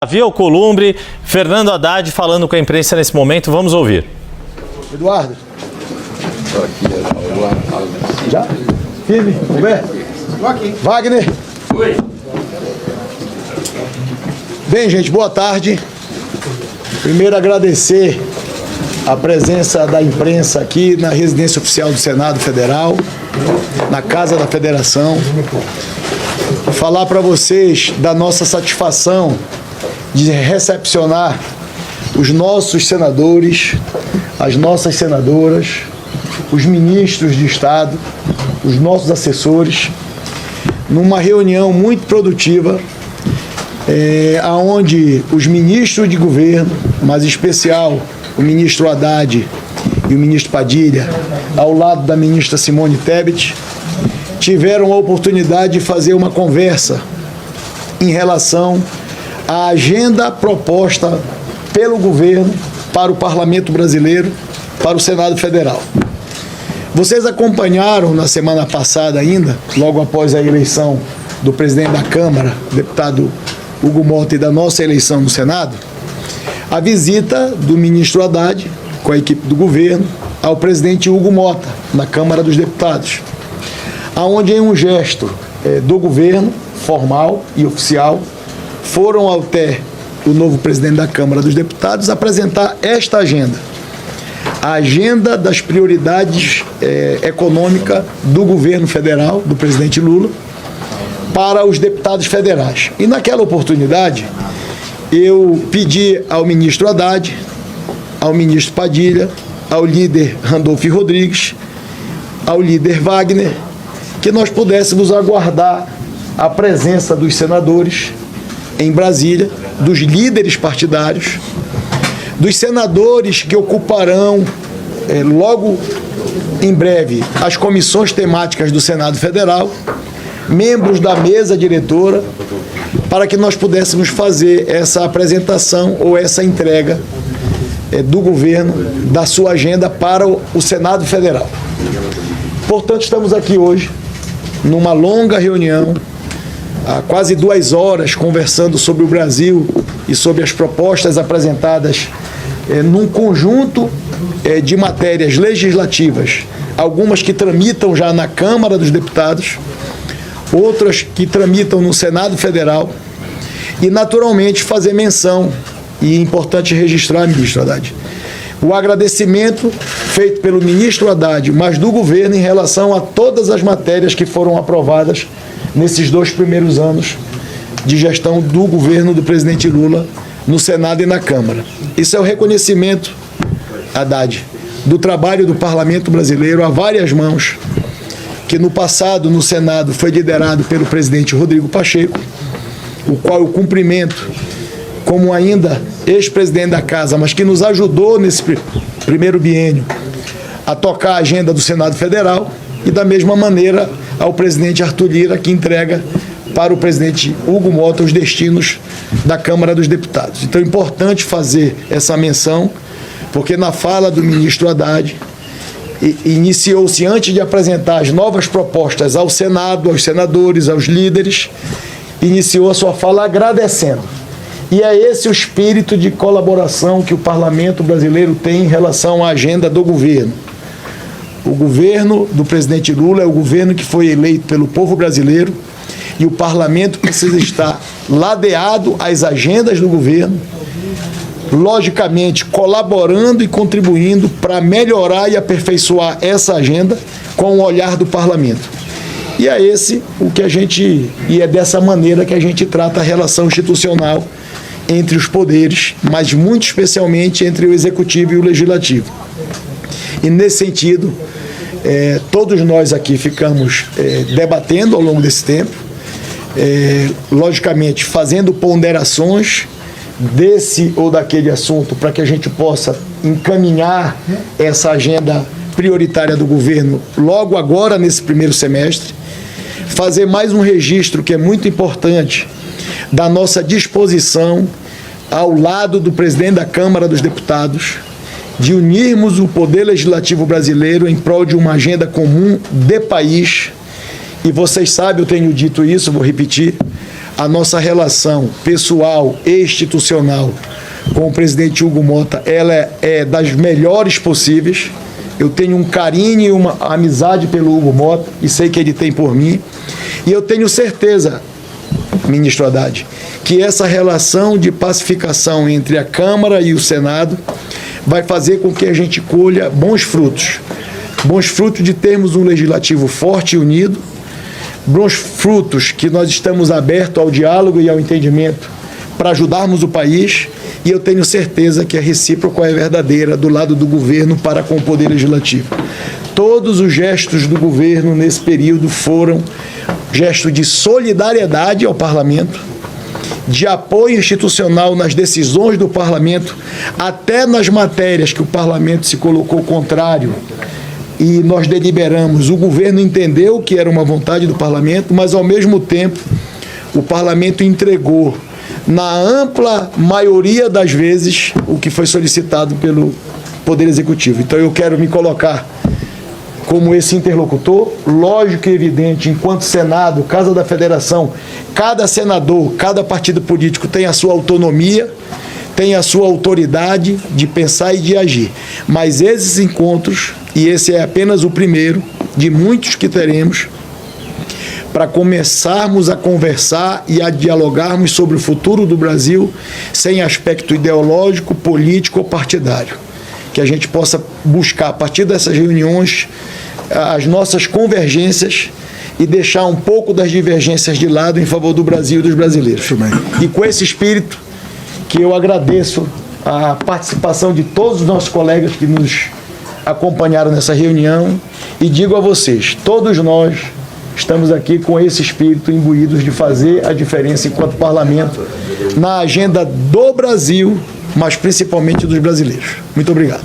Davi Alcolumbre, Fernando Haddad falando com a imprensa nesse momento. Vamos ouvir. Eduardo. Já? Firme? Roberto? Estou aqui. Wagner? Oi. Bem, gente, boa tarde. Primeiro, agradecer a presença da imprensa aqui na residência oficial do Senado Federal, na Casa da Federação. Falar para vocês da nossa satisfação de recepcionar os nossos senadores, as nossas senadoras, os ministros de Estado, os nossos assessores, numa reunião muito produtiva, onde os ministros de governo, mas em especial o ministro Haddad e o ministro Padilha, ao lado da ministra Simone Tebet, tiveram a oportunidade de fazer uma conversa em relação à agenda proposta pelo governo para o Parlamento Brasileiro, para o Senado Federal. Vocês acompanharam na semana passada ainda, logo após a eleição do presidente da Câmara, deputado Hugo Mota, e da nossa eleição no Senado, a visita do ministro Haddad, com a equipe do governo, ao presidente Hugo Mota, na Câmara dos Deputados, aonde em um gesto do governo, formal e oficial, foram até o novo presidente da Câmara dos Deputados apresentar esta agenda, a agenda das prioridades econômicas do governo federal, do presidente Lula, para os deputados federais. E naquela oportunidade, eu pedi ao ministro Haddad, ao ministro Padilha, ao líder Randolfo Rodrigues, ao líder Wagner, que nós pudéssemos aguardar a presença dos senadores em Brasília, dos líderes partidários, dos senadores que ocuparão logo em breve as comissões temáticas do Senado Federal, membros da mesa diretora, para que nós pudéssemos fazer essa apresentação ou essa entrega do governo, da sua agenda para o Senado Federal. Portanto, estamos aqui hoje, numa longa reunião, há quase 2 horas, conversando sobre o Brasil e sobre as propostas apresentadas num conjunto de matérias legislativas, algumas que tramitam já na Câmara dos Deputados, outras que tramitam no Senado Federal, e naturalmente fazer menção, e é importante registrar, ministro Haddad, o agradecimento feito pelo ministro Haddad, mas do governo, em relação a todas as matérias que foram aprovadas nesses 2 primeiros anos de gestão do governo do presidente Lula no Senado e na Câmara. Isso é o reconhecimento, Haddad, do trabalho do Parlamento Brasileiro a várias mãos, que no passado, no Senado, foi liderado pelo presidente Rodrigo Pacheco, o qual eu cumprimento como ainda ex-presidente da Casa, mas que nos ajudou nesse primeiro biênio a tocar a agenda do Senado Federal, e da mesma maneira ao presidente Arthur Lira, que entrega para o presidente Hugo Mota os destinos da Câmara dos Deputados. Então é importante fazer essa menção, porque na fala do ministro Haddad, iniciou-se, antes de apresentar as novas propostas ao Senado, aos senadores, aos líderes, iniciou a sua fala agradecendo. E é esse o espírito de colaboração que o Parlamento brasileiro tem em relação à agenda do governo. O governo do presidente Lula é o governo que foi eleito pelo povo brasileiro, e o Parlamento precisa estar ladeado às agendas do governo, logicamente colaborando e contribuindo para melhorar e aperfeiçoar essa agenda com o olhar do Parlamento. E é esse o que e é dessa maneira que a gente trata a relação institucional entre os poderes, mas muito especialmente entre o Executivo e o Legislativo. E nesse sentido, todos nós aqui ficamos debatendo ao longo desse tempo, logicamente fazendo ponderações desse ou daquele assunto, para que a gente possa encaminhar essa agenda prioritária do governo logo agora, nesse primeiro semestre, fazer mais um registro que é muito importante da nossa disposição, ao lado do presidente da Câmara dos Deputados, de unirmos o Poder Legislativo brasileiro em prol de uma agenda comum de país. E vocês sabem, eu tenho dito isso, vou repetir, a nossa relação pessoal e institucional com o presidente Hugo Mota, ela é das melhores possíveis. Eu tenho um carinho e uma amizade pelo Hugo Mota, e sei que ele tem por mim. E eu tenho certeza, ministro Haddad, que essa relação de pacificação entre a Câmara e o Senado vai fazer com que a gente colha bons frutos. Bons frutos de termos um legislativo forte e unido, bons frutos que nós estamos abertos ao diálogo e ao entendimento para ajudarmos o país, e eu tenho certeza que a recíproca é verdadeira do lado do governo para com o Poder Legislativo. Todos os gestos do governo nesse período foram gestos de solidariedade ao Parlamento, de apoio institucional nas decisões do Parlamento, até nas matérias que o Parlamento se colocou contrário e nós deliberamos. O governo entendeu que era uma vontade do Parlamento, mas ao mesmo tempo o Parlamento entregou, na ampla maioria das vezes, o que foi solicitado pelo Poder Executivo. Então eu quero me colocar como esse interlocutor, lógico e evidente, enquanto Senado, Casa da Federação, cada senador, cada partido político tem a sua autonomia, tem a sua autoridade de pensar e de agir. Mas esses encontros, e esse é apenas o primeiro de muitos que teremos, para começarmos a conversar e a dialogarmos sobre o futuro do Brasil sem aspecto ideológico, político ou partidário. Que a gente possa buscar, a partir dessas reuniões, as nossas convergências e deixar um pouco das divergências de lado em favor do Brasil e dos brasileiros. E com esse espírito, que eu agradeço a participação de todos os nossos colegas que nos acompanharam nessa reunião, e digo a vocês, todos nós estamos aqui com esse espírito imbuídos de fazer a diferença enquanto parlamento na agenda do Brasil, mas principalmente dos brasileiros. Muito obrigado.